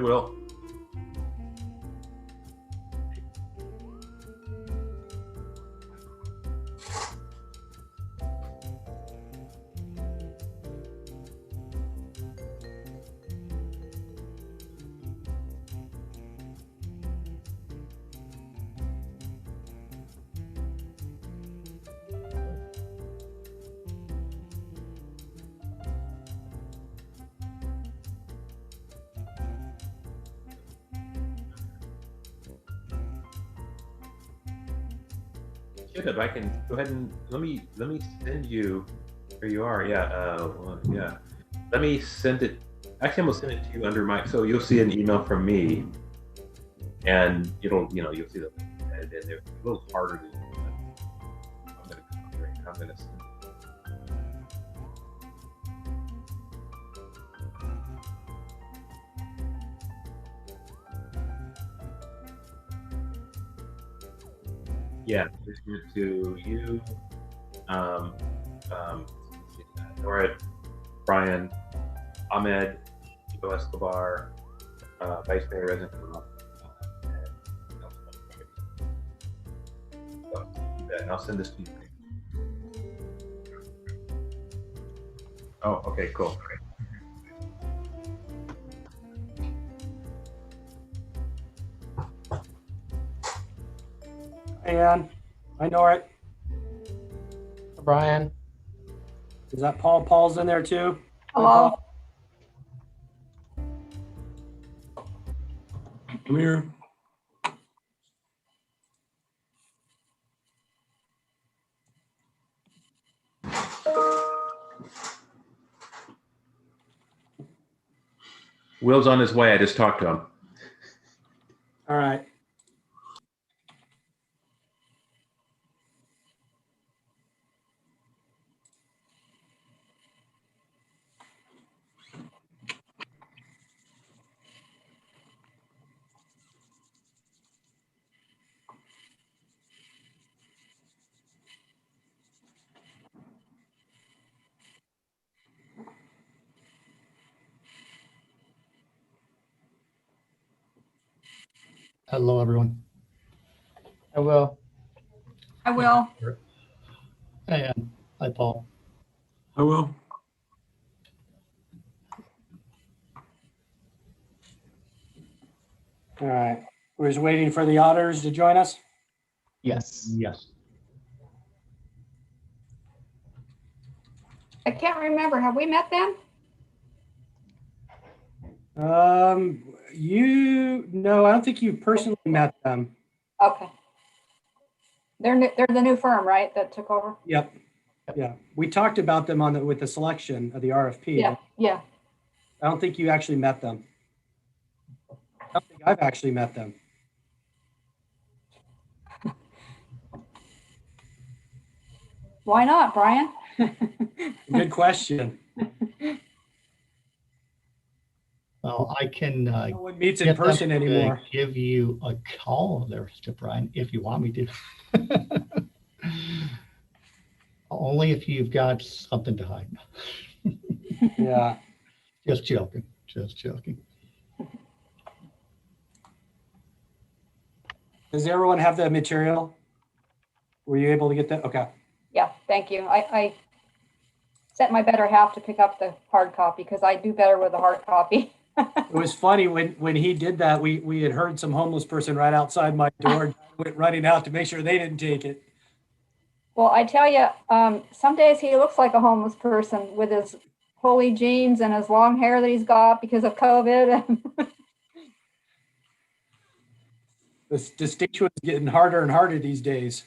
will. If I can go ahead and let me send you. Here you are. Yeah. Yeah. Let me send it. Actually, I'm gonna send it to you under my. So you'll see an email from me, and you'll see the. And then they're a little harder to. I'm gonna send. Yeah, just to you, Nora, Brian, Ahmed, Chico Escobar, Vice Mayor Resident, and I'll send this to you. Oh, okay, cool. Hey, Ann. I know it. Brian. Is that Paul? Paul's in there too? Hello. Come here. Will's on his way. I just talked to him. All right. Hello, everyone. I will. I will. Hey, Ann. Hi, Paul. I will. All right. We're just waiting for the auditors to join us. Yes. Yes. I can't remember. Have we met them? No, I don't think you personally met them. Okay. They're the new firm, right? That took over. Yep. Yeah. We talked about them with the selection of the RFP. Yeah. Yeah. I don't think you actually met them. I don't think I've actually met them. Why not, Brian? Good question. Well, I can No one meets in get them person to anymore. give you a call there, Mr. Brian, if you want me to. Only if you've got something to hide. Yeah. Just joking. Just joking. Does everyone have the material? Were you able to get that? Okay. Yeah. Thank you. I sent my better half to pick up the hard copy because I do better with the hard copy. It was funny when he did that, we had heard some homeless person right outside my door went running out to make sure they didn't take it. Well, I tell you, some days he looks like a homeless person with his holey jeans and his long hair that he's got because of COVID. This distinction is getting harder and harder these days.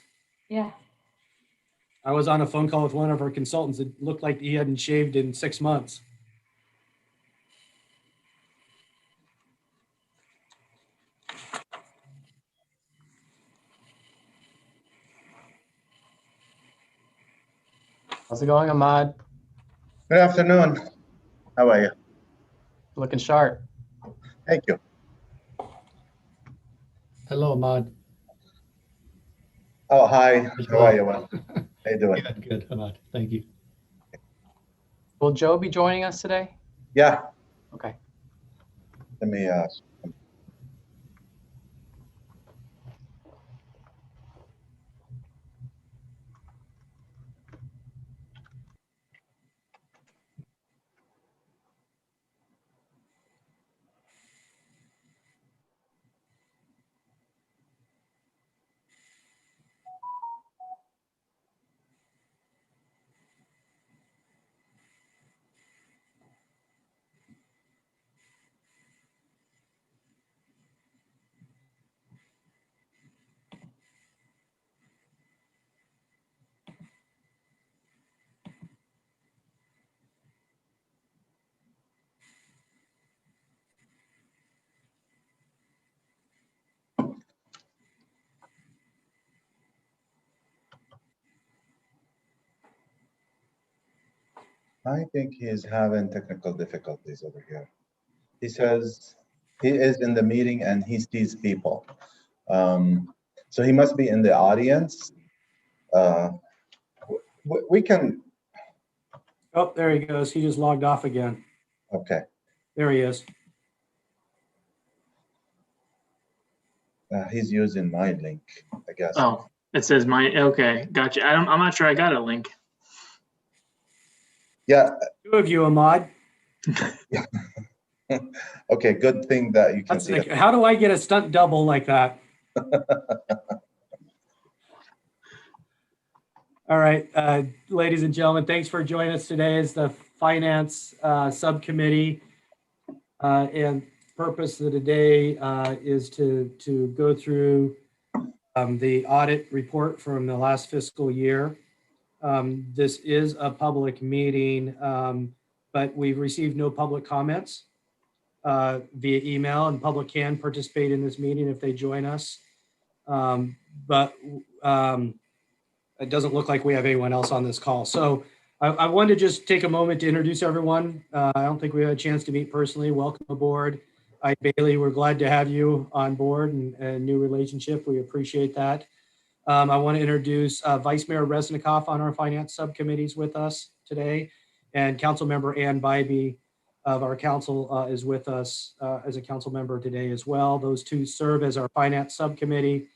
Yeah. I was on a phone call with one of our consultants. It looked like he hadn't shaved in 6 months. How's it going, Ahmad? Good afternoon. How are you? Looking sharp. Thank you. Hello, Ahmad. Oh, hi. How are you? Well, how you doing? Good, good, Ahmad. Thank you. Will Joe be joining us today? Yeah. Okay. Let me I think he's having technical difficulties over here. He says he is in the meeting and he sees people. So he must be in the audience. We can, Oh, there he goes. He just logged off again. okay. There he is. He's using my link, I guess. Oh, it says okay, gotcha. I'm not sure I got a link. Yeah, Two of you, Ahmad. okay, good thing that you can That's see like, it. how do I get a stunt double like that? All right, ladies and gentlemen, thanks for joining us today as the Finance Subcommittee. And purpose of today is to go through the audit report from the last fiscal year. This is a public meeting, but we've received no public comments via email, and public can participate in this meeting if they join us. But it doesn't look like we have anyone else on this call. So I wanted to just take a moment to introduce everyone. I don't think we had a chance to meet personally. Welcome aboard. Bailey, we're glad to have you on board and a new relationship. We appreciate that. I want to introduce Vice Mayor Resnikoff on our Finance Subcommittees with us today, and Council Member Ann Bybee of our council is with us as a council member today as well. Those two serve as our Finance Subcommittee.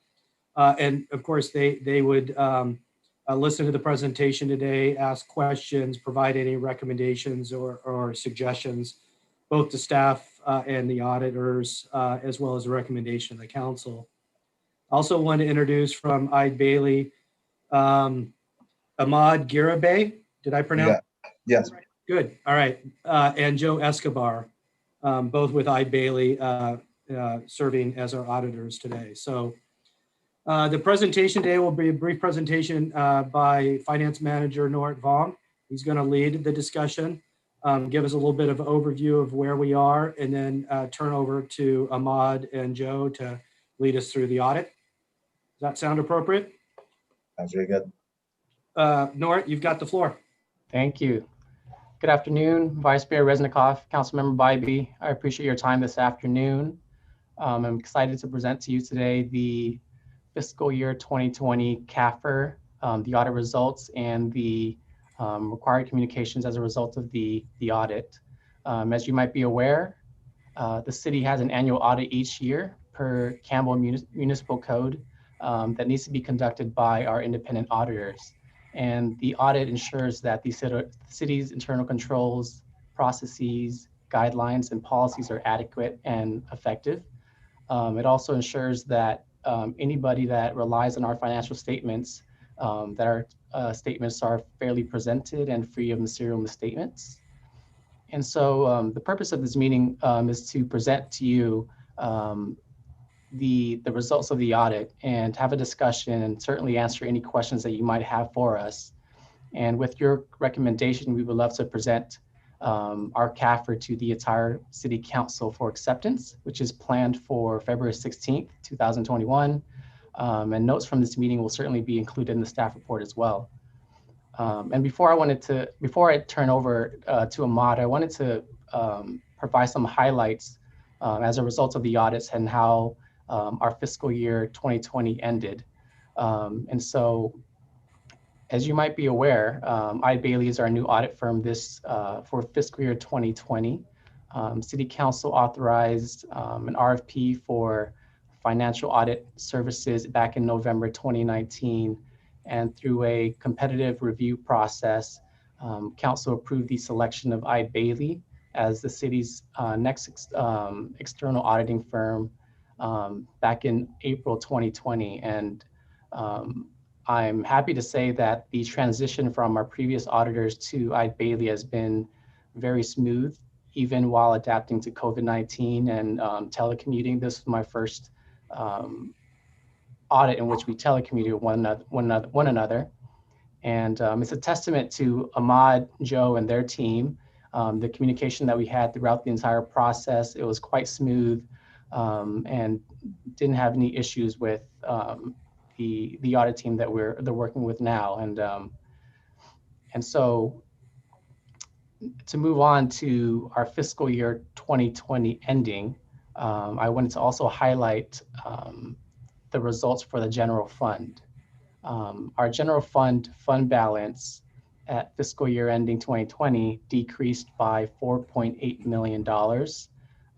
And of course, they would listen to the presentation today, ask questions, provide any recommendations or suggestions, both to staff and the auditors, as well as a recommendation of the council. Also want to introduce from Bailey, Ahmad Girabay. Did I pronounce? Yeah. Yes. Good. All right. And Joe Escobar, both with Bailey serving as our auditors today. So the presentation today will be a brief presentation by Finance Manager Nort Vong. He's going to lead the discussion, give us a little bit of overview of where we are, and then turn over to Ahmad and Joe to lead us through the audit. Does that sound appropriate? That's very good. Nort, you've got the floor. Thank you. Good afternoon, Vice Mayor Resnikoff, Councilmember Bybee. I appreciate your time this afternoon. I'm excited to present to you today the fiscal year 2020 CAFR, the audit results, and the required communications as a result of the audit. As you might be aware, the city has an annual audit each year per Campbell Municipal Code that needs to be conducted by our independent auditors. And the audit ensures that the city's internal controls, processes, guidelines, and policies are adequate and effective. It also ensures that anybody that relies on our financial statements, that our statements are fairly presented and free of material misstatements. And so the purpose of this meeting is to present to you the results of the audit and have a discussion and certainly answer any questions that you might have for us. And with your recommendation, we would love to present our CAFR to the entire City Council for acceptance, which is planned for February 16th, 2021. And notes from this meeting will certainly be included in the staff report as well. And before I turn over to Ahmad, I wanted to provide some highlights as a result of the audits and how our fiscal year 2020 ended. And so, as you might be aware, Bailey is our new audit firm for fiscal year 2020. City Council authorized an RFP for financial audit services back in November 2019. And through a competitive review process, Council approved the selection of Bailey as the city's next external auditing firm back in April 2020. And I'm happy to say that the transition from our previous auditors to Bailey has been very smooth, even while adapting to COVID-19 and telecommuting. This was my first audit in which we telecommuted one another. And it's a testament to Ahmad, Joe, and their team. The communication that we had throughout the entire process, it was quite smooth and didn't have any issues with the audit team that they're working with now. And so to move on to our fiscal year 2020 ending, I wanted to also highlight the results for the general fund. Our general fund balance at fiscal year ending 2020 decreased by $4.8 million.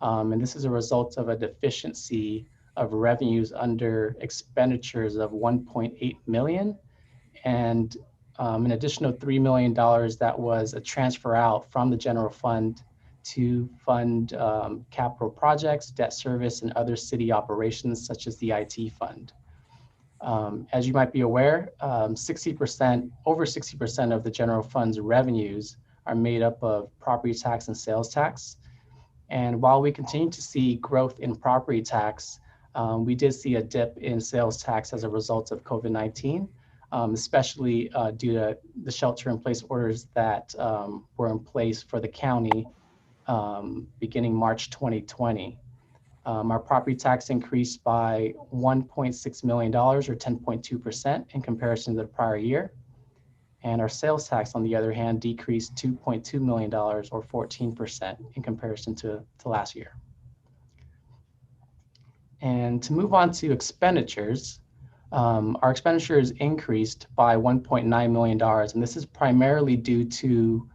And this is a result of a deficiency of revenues under expenditures of 1.8 million, and an additional $3 million that was a transfer out from the general fund to fund capital projects, debt service, and other city operations such as the IT fund. As you might be aware, 60%, over 60% of the general fund's revenues are made up of property tax and sales tax. And while we continue to see growth in property tax, we did see a dip in sales tax as a result of COVID-19, especially due to the shelter-in-place orders that were in place for the county beginning March 2020. Our property tax increased by $1.6 million or 10.2% in comparison to the prior year. And our sales tax, on the other hand, decreased $2.2 million or 14% in comparison to last year. And to move on to expenditures, our expenditures increased by $1.9 million. And this is primarily due to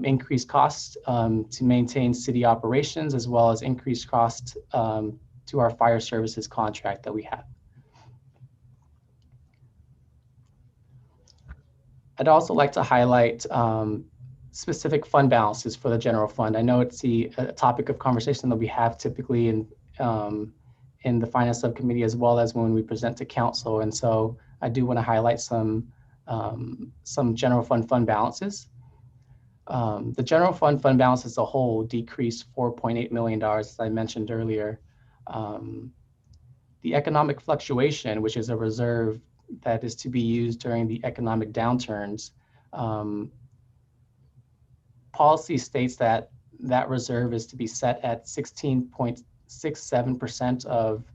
increased costs to maintain city operations, as well as increased costs to our fire services contract that we have. I'd also like to highlight specific fund balances for the general fund. I know it's a topic of conversation that we have typically in the finance subcommittee, as well as when we present to council. And so I do want to highlight some general fund balances. The general fund balance as a whole decreased $4.8 million, as I mentioned earlier. The economic fluctuation, which is a reserve that is to be used during the economic downturns, policy states that that reserve is to be set at 16.67% of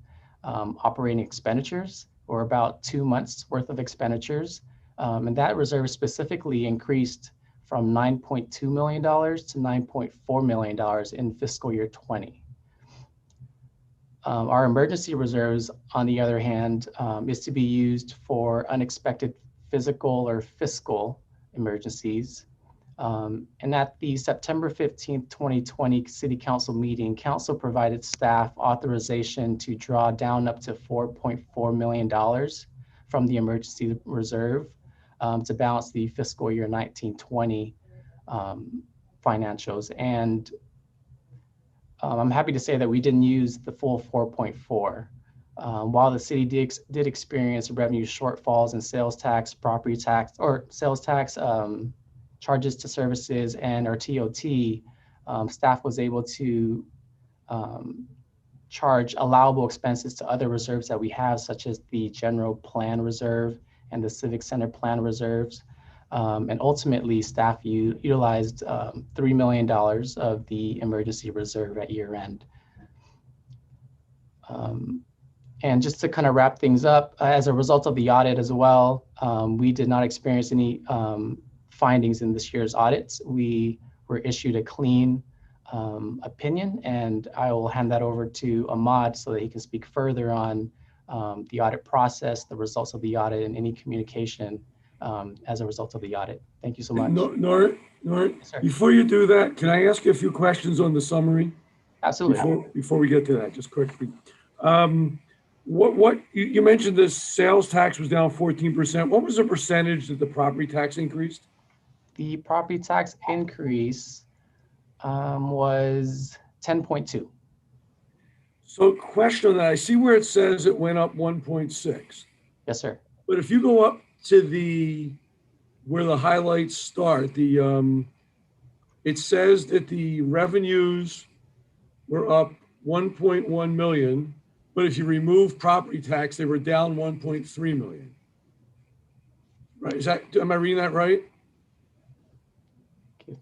operating expenditures, or about 2 months worth of expenditures. And that reserve specifically increased from $9.2 million to $9.4 million in fiscal year 20. Our emergency reserves, on the other hand, is to be used for unexpected physical or fiscal emergencies. And at the September 15th, 2020 City Council meeting, Council provided staff authorization to draw down up to $4.4 million from the emergency reserve to balance the fiscal year 1920 financials. And I'm happy to say that we didn't use the full 4.4. While the city did experience revenue shortfalls in sales tax, property tax, or sales tax, charges to services, and our TOT, staff was able to charge allowable expenses to other reserves that we have, such as the general plan reserve and the civic center plan reserves. And ultimately, staff utilized $3 million of the emergency reserve at year end. And just to kind of wrap things up, as a result of the audit as well, we did not experience any findings in this year's audits. We were issued a clean opinion, and I will hand that over to Ahmad so that he can speak further on the audit process, the results of the audit, and any communication as a result of the audit. Thank you so much. Nort, Yes, before you do that, can I ask you a few questions on the summary? Absolutely. Before we get to that, just quickly. What you mentioned the sales tax was down 14%. What was the percentage that the property tax increased? The property tax increase was 10.2. So question on that, I see where it says it went up 1.6. Yes, sir. But if you go up to where the highlights start, it says that the revenues were up 1.1 million, but if you remove property tax, they were down 1.3 million. Right? Am I reading that right?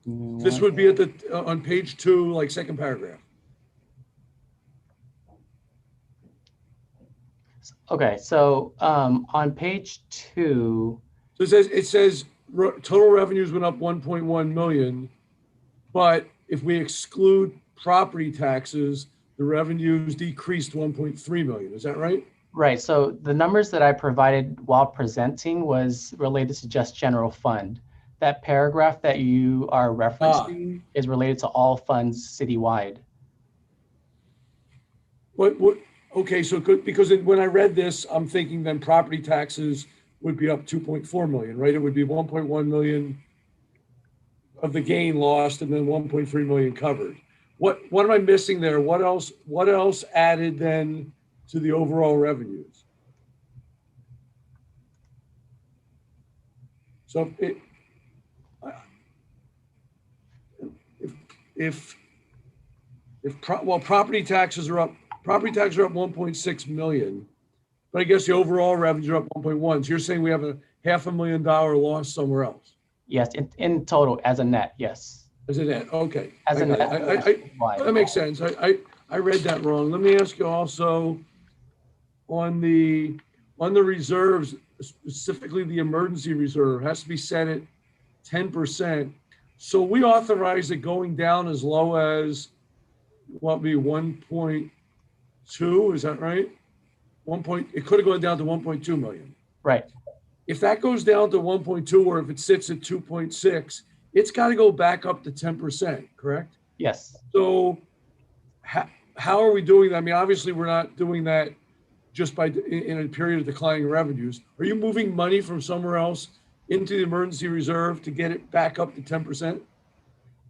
This would be at on page 2, like second paragraph. Okay, so on page 2, So it says total revenues went up 1.1 million, But if we exclude property taxes, the revenues decreased 1.3 million. Is that right? Right. So the numbers that I provided while presenting was related to just general fund. That paragraph that you are referencing is related to all funds citywide. What, okay, so because when I read this, I'm thinking then property taxes would be up 2.4 million, right? It would be 1.1 million of the gain lost and then 1.3 million covered. What am I missing there? What else added then to the overall revenues? So property taxes are up 1.6 million, but I guess the overall revenues are up 1.1. So you're saying we have a $500,000 loss somewhere else? Yes, in total as a net, yes. As a net, okay. As a net. That makes sense. I read that wrong. Let me ask you also on the reserves, specifically the emergency reserve has to be set at 10%. So we authorized it going down as low as what be 1.2, is that right? It could have gone down to 1.2 million. Right. If that goes down to 1.2, or if it sits at 2.6, it's got to go back up to 10%, correct? Yes. So how are we doing that? I mean, obviously we're not doing that just in a period of declining revenues. Are you moving money from somewhere else into the emergency reserve to get it back up to 10%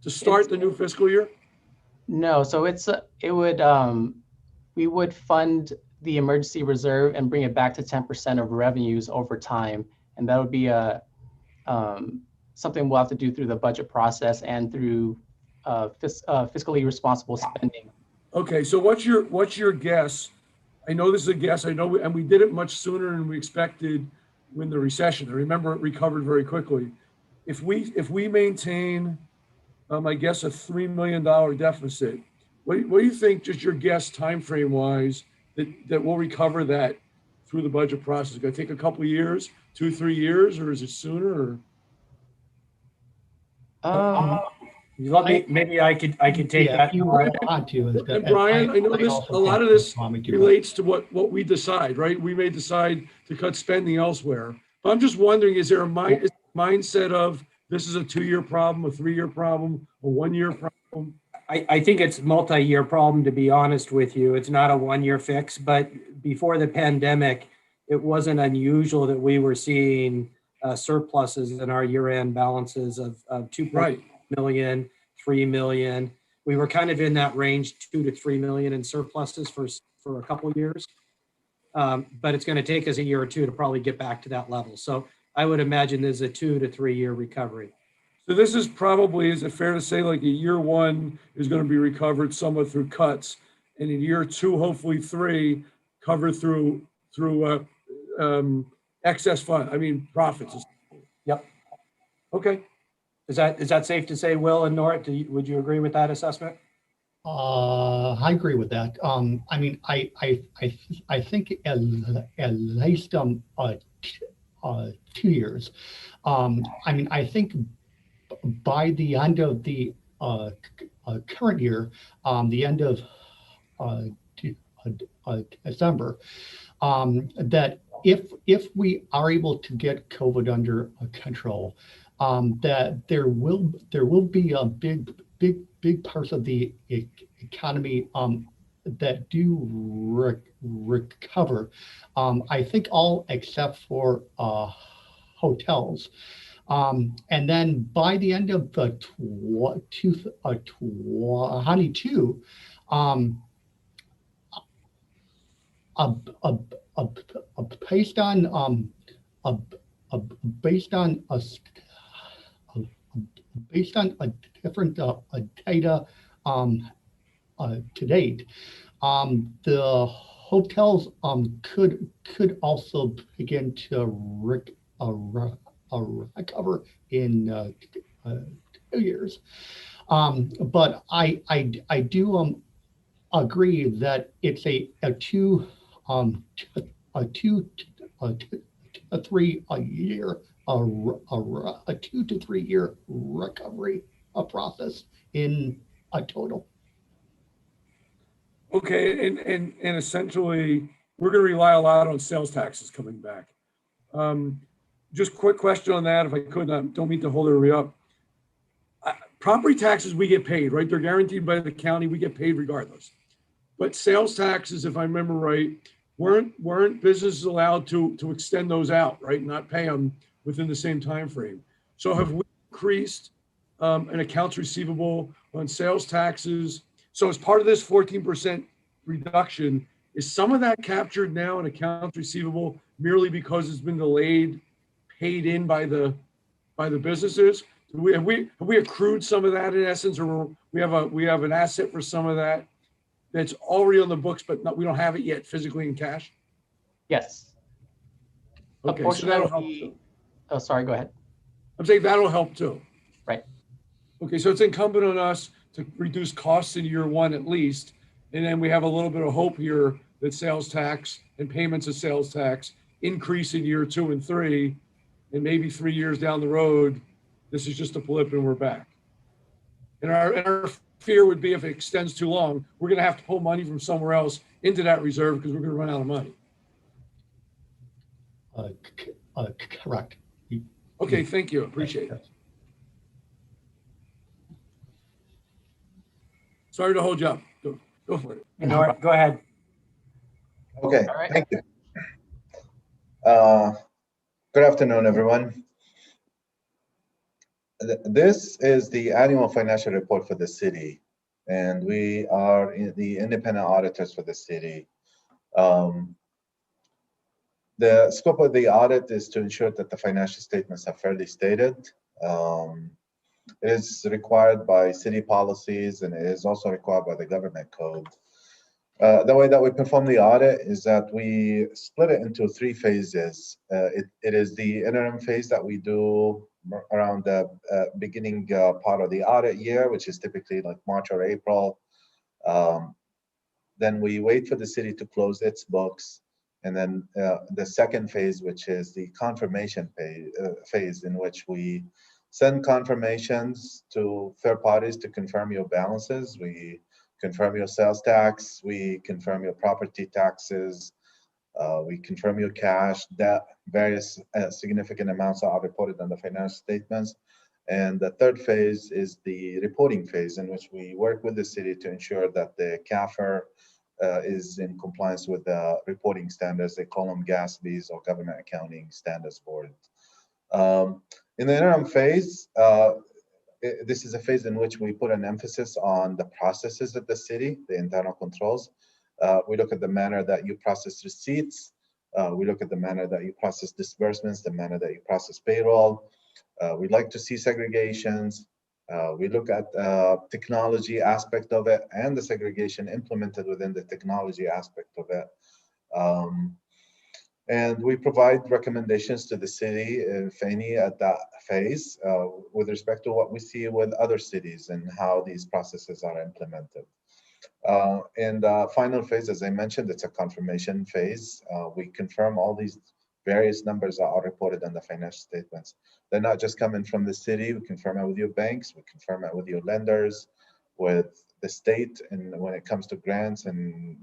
to start the new fiscal year? No, so we would fund the emergency reserve and bring it back to 10% of revenues over time. And that would be something we'll have to do through the budget process and through fiscally responsible spending. Okay, so what's your guess? I know this is a guess. I know, and we did it much sooner than we expected when the recession. I remember it recovered very quickly. If we maintain, I guess, a $3 million deficit, what do you think? Just your guess, time frame wise, that we'll recover that through the budget process? Is it going to take a couple of years, 2-3 years, or is it sooner? Maybe I could take that. If you want to. And Brian, I know this. A lot of this relates to what we decide, right? We may decide to cut spending elsewhere. But I'm just wondering: is there a mindset of this is a 2-year problem, a 3-year problem, a 1-year problem? I think it's a multi-year problem, to be honest with you. It's not a 1-year fix, but before the pandemic, it wasn't unusual that we were seeing surpluses in our year-end balances of 2 million, 3 million. We were kind of in that range, 2 to 3 million in surpluses for a couple of years. But it's going to take us a year or two to probably get back to that level. So I would imagine there's a 2 to 3 year recovery. So this is probably, is it fair to say, like a year 1 is going to be recovered somewhat through cuts, and in year 2, hopefully 3, covered through excess profits. Yep. Okay. Is that safe to say, Will and Nora? Would you agree with that assessment? I agree with that. I think at least 2 years. I think by the end of the current year, the end of December, that if we are able to get COVID under control, that there will be a big parts of the economy that do recover. I think all except for hotels. And then by the end of 2022, based on a different data to date, the hotels could also begin to recover in 2 years. But I do agree that it's a 2 to 3 year recovery process in a total. Okay, and essentially, we're gonna rely a lot on sales taxes coming back. Just quick question on that, if I could, don't mean to hold everybody up. Property taxes, we get paid, right? They're guaranteed by the county, we get paid regardless. But sales taxes, if I remember right, weren't businesses allowed to extend those out, right? Not pay them within the same time frame. So have we increased an accounts receivable on sales taxes? So as part of this 14% reduction, is some of that captured now in accounts receivable merely because it's been delayed, paid in by the businesses? Have we accrued some of that in essence, or we have an asset for some of that that's already on the books, but we don't have it yet physically in cash? Yes. A Okay, so portion that'll of help the, too. oh, sorry, go ahead. I'm saying that'll help too. Right. Okay, so it's incumbent on us to reduce costs in year one at least, and then we have a little bit of hope here that sales tax and payments of sales tax increase in year 2 and 3, and maybe 3 years down the road, this is just a blip and we're back. And our fear would be if it extends too long, we're going to have to pull money from somewhere else into that reserve because we're going to run out of money. Correct. Okay, thank you. Appreciate it. Sorry to hold you up. Go for it. No, go ahead. Okay, All right. thank you. Good afternoon, everyone. This is the annual financial report for the city, and we are the independent auditors for the city. The scope of the audit is to ensure that the financial statements are fairly stated. It is required by city policies, and it is also required by the government code. The way that we perform the audit is that we split it into 3 phases. It is the interim phase that we do around the beginning part of the audit year, which is typically like March or April. Then we wait for the city to close its books. And then the second phase, which is the confirmation phase, in which we send confirmations to third parties to confirm your balances. We confirm your sales tax, we confirm your property taxes, we confirm your cash, debt, various significant amounts are reported on the financial statements. And the third phase is the reporting phase, in which we work with the city to ensure that the CAFR is in compliance with the reporting standards. They call them GASBs, or Government Accounting Standards Board. In the interim phase, this is a phase in which we put an emphasis on the processes of the city, the internal controls. We look at the manner that you process receipts. We look at the manner that you process disbursements, the manner that you process payroll. We'd like to see segregations. We look at technology aspect of it and the segregation implemented within the technology aspect of it. And we provide recommendations to the city, if any, at that phase with respect to what we see with other cities and how these processes are implemented. And final phase, as I mentioned, it's a confirmation phase. We confirm all these various numbers that are reported on the financial statements. They're not just coming from the city. We confirm it with your banks. We confirm it with your lenders, with the state, and when it comes to grants and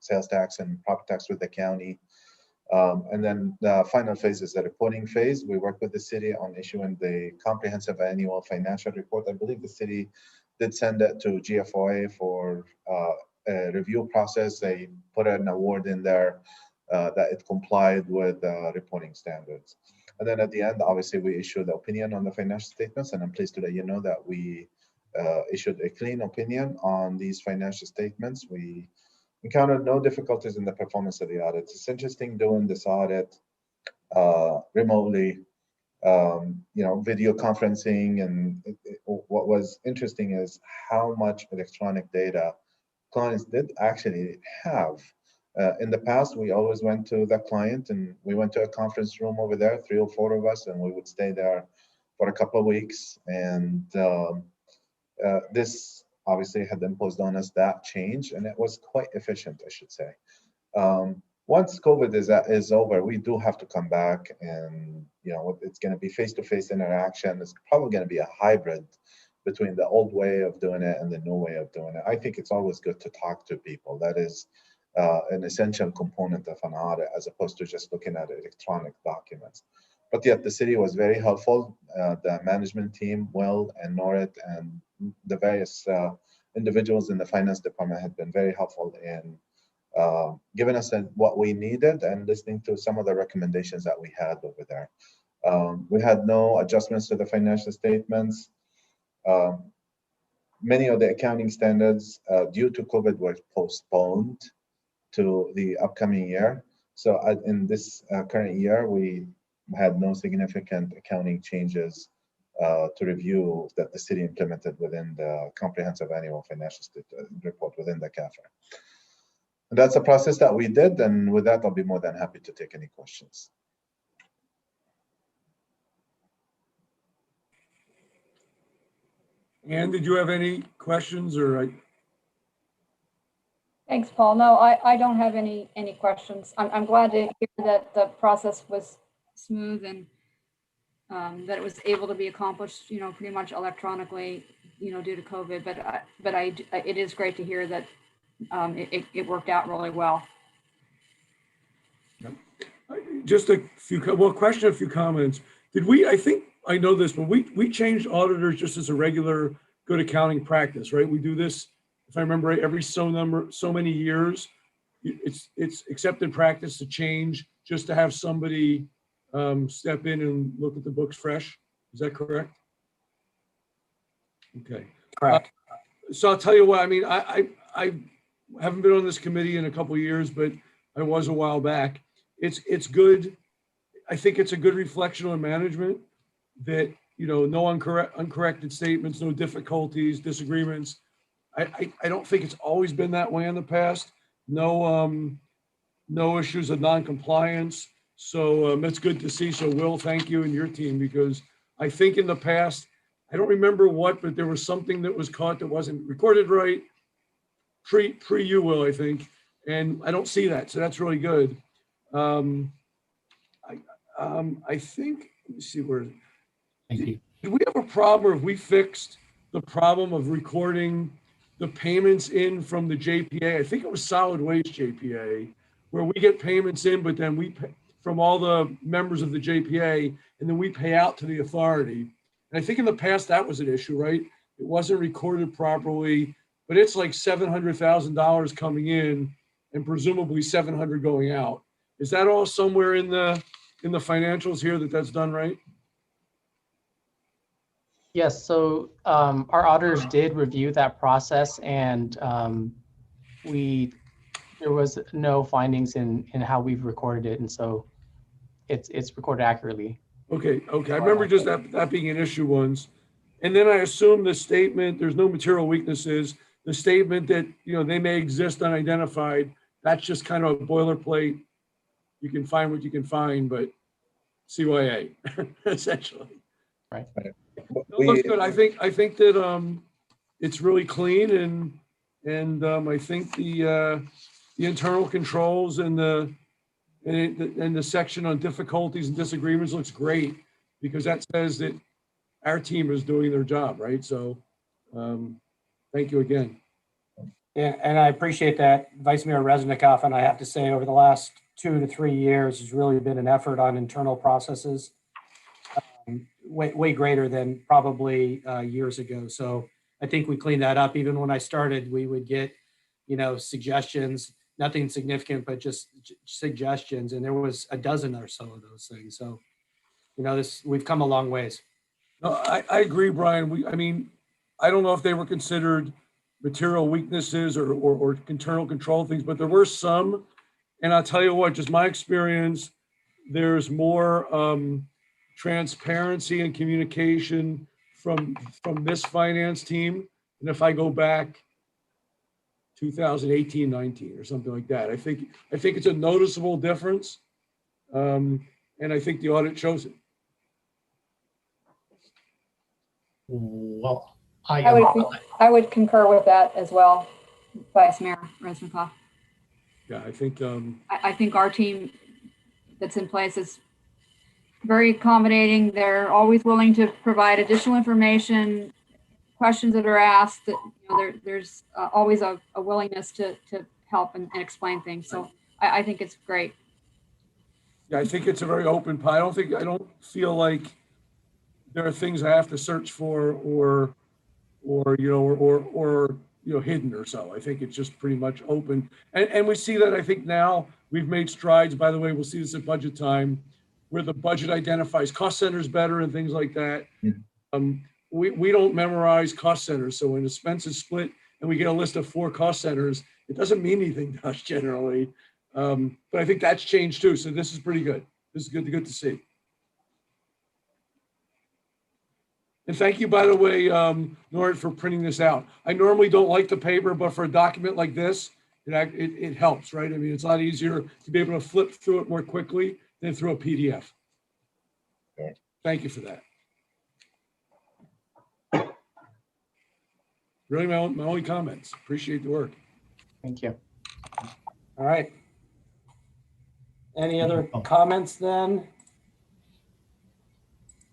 sales tax and property tax with the county. And then the final phase is the reporting phase. We work with the city on issuing the comprehensive annual financial report. I believe the city did send it to GFOA for a review process. They put an award in there that it complied with reporting standards. And then at the end, obviously, we issue the opinion on the financial statements. And I'm pleased to let you know that we issued a clean opinion on these financial statements. We encountered no difficulties in the performance of the audit. It's interesting doing this audit remotely, video conferencing. And what was interesting is how much electronic data clients did actually have. In the past, we always went to the client and we went to a conference room over there, 3 or 4 of us, and we would stay there for a couple of weeks. And this obviously had imposed on us that change, and it was quite efficient, I should say. Once COVID is over, we do have to come back, and it's going to be face-to-face interaction. It's probably going to be a hybrid between the old way of doing it and the new way of doing it. I think it's always good to talk to people. That is an essential component of an audit, as opposed to just looking at electronic documents. But yet the city was very helpful. The management team, Will and Norit, and the various individuals in the finance department had been very helpful in giving us what we needed and listening to some of the recommendations that we had over there. We had no adjustments to the financial statements. Many of the accounting standards due to COVID were postponed to the upcoming year. So in this current year, we had no significant accounting changes to review that the city implemented within the comprehensive annual financial report within the CAFR. And that's a process that we did, and with that, I'll be more than happy to take any questions. Ann, did you have any questions or? Thanks, Paul. No, I don't have any questions. I'm glad to hear that the process was smooth and that it was able to be accomplished, pretty much electronically, due to COVID. But it is great to hear that it worked out really well. Just a few, question, a few comments. Did we, I think I know this, but we changed auditors just as a regular good accounting practice, right? We do this, if I remember right, every so many years. It's accepted practice to change just to have somebody step in and look at the books fresh. Is that correct? Okay. Correct. So I'll tell you what, I mean, I haven't been on this committee in a couple of years, but I was a while back. It's good. I think it's a good reflection on management that, no uncorrected statements, no difficulties, disagreements. I don't think it's always been that way in the past. No issues of non-compliance. So that's good to see. So Will, thank you and your team, because I think in the past, I don't remember what, but there was something that was caught that wasn't recorded right. Pre you, Will, I think. And I don't see that. So that's really good. I think, let me see where. Thank you. Did we have a problem, or have we fixed the problem of recording the payments in from the JPA? I think it was solid waste JPA, where we get payments in, but then we pay from all the members of the JPA, and then we pay out to the authority. And I think in the past that was an issue, right? It wasn't recorded properly, but it's like $700,000 coming in and presumably 700 going out. Is that all somewhere in the financials here that's done right? Yes, so our auditors did review that process, and there was no findings in how we've recorded it, and so it's recorded accurately. Okay. I remember just that being an issue once. And then I assume the statement, there's no material weaknesses, the statement that, they may exist unidentified, that's just kind of a boilerplate. You can find what you can find, but CYA, essentially. Right. No, it looks good. I think that it's really clean, and I think the internal controls and the section on difficulties and disagreements looks great, because that says that our team is doing their job, right? So thank you again. Yeah, and I appreciate that, Vice Mayor Resnikoff. And I have to say, over the last 2 to 3 years, has really been an effort on internal processes, way greater than probably years ago. So I think we cleaned that up. Even when I started, we would get, suggestions, nothing significant, but just suggestions. And there was a dozen or so of those things. So, we've come a long ways. No, I agree, Brian. I don't know if they were considered material weaknesses or internal control things, but there were some. And I'll tell you what, just my experience, there's more transparency and communication from this finance team. And if I go back 2018, 19 or something like that, I think it's a noticeable difference. And I think the audit shows it. Well, I would concur with that as well, Vice Mayor Resnikoff. Yeah, I think I think our team that's in place is very accommodating. They're always willing to provide additional information questions that are asked, that, you know, there's always a willingness to help and explain things. So I think it's great. Yeah, I think it's a very open pie. I don't feel like there are things I have to search for or hidden or so. I think it's just pretty much open. And we see that, I think now we've made strides. By the way, we'll see this at budget time, where the budget identifies cost centers better and things like that. We don't memorize cost centers. So when expense is split and we get a list of 4 cost centers, it doesn't mean anything to us generally. But I think that's changed too. So this is pretty good. This is good to see. And thank you, by the way, Nord, for printing this out. I normally don't like the paper, but for a document like this, it helps, right? I mean, it's a lot easier to be able to flip through it more quickly than through a PDF. Okay. Thank you for that. Really, my only comments. Appreciate the work. Thank you. All right. Any other comments then?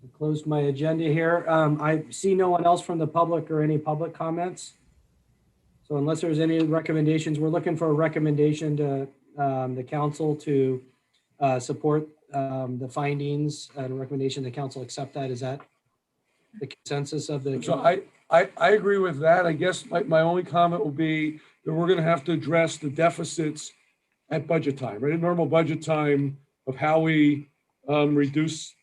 I closed my agenda here. I see no one else from the public or any public comments. So unless there's any recommendations, we're looking for a recommendation to the council to support the findings and recommendation the council accept that. Is that the consensus of the? So I agree with that. I guess my only comment will be that we're going to have to address the deficits at budget time, right? At normal budget time of how we reduce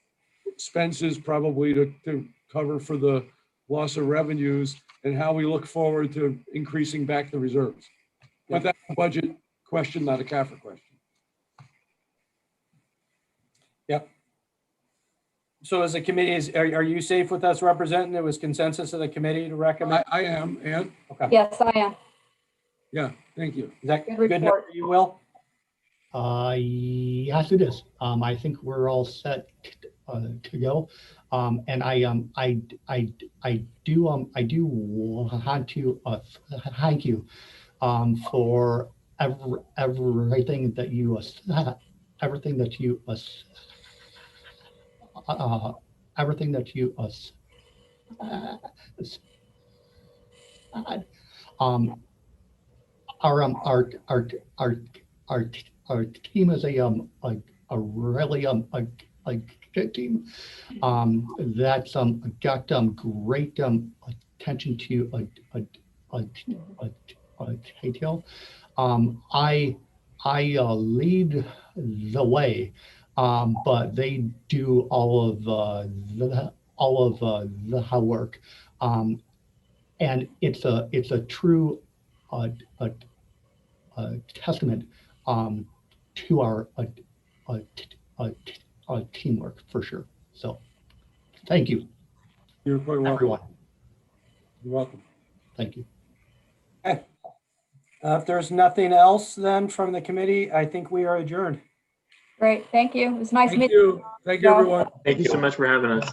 expenses probably to cover for the loss of revenues and how we look forward to increasing back the reserves. But that's a budget question, not a CAFR question. Yep. So as a committee, are you safe with us representing? It was consensus of the committee to recommend? I am, and Okay. Yes, I am. yeah, thank you. Is that Good good enough report. for you, Will? Yes, it is. I think we're all set to go. And I do want to thank you for everything that you our team is a really a good team that's got great attention to detail. I lead the way, but they do all of the hard work, and it's a true testament to our teamwork for sure. So thank you, You're quite welcome. everyone. You're welcome. Thank you. If there's nothing else then from the committee, I think we are adjourned. Great. Thank you. It was nice Thank meeting you. Thank you, everyone. Thank you so much for having us.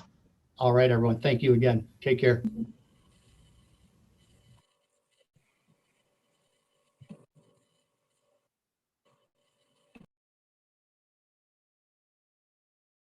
All right, everyone. Thank you again. Take care. you.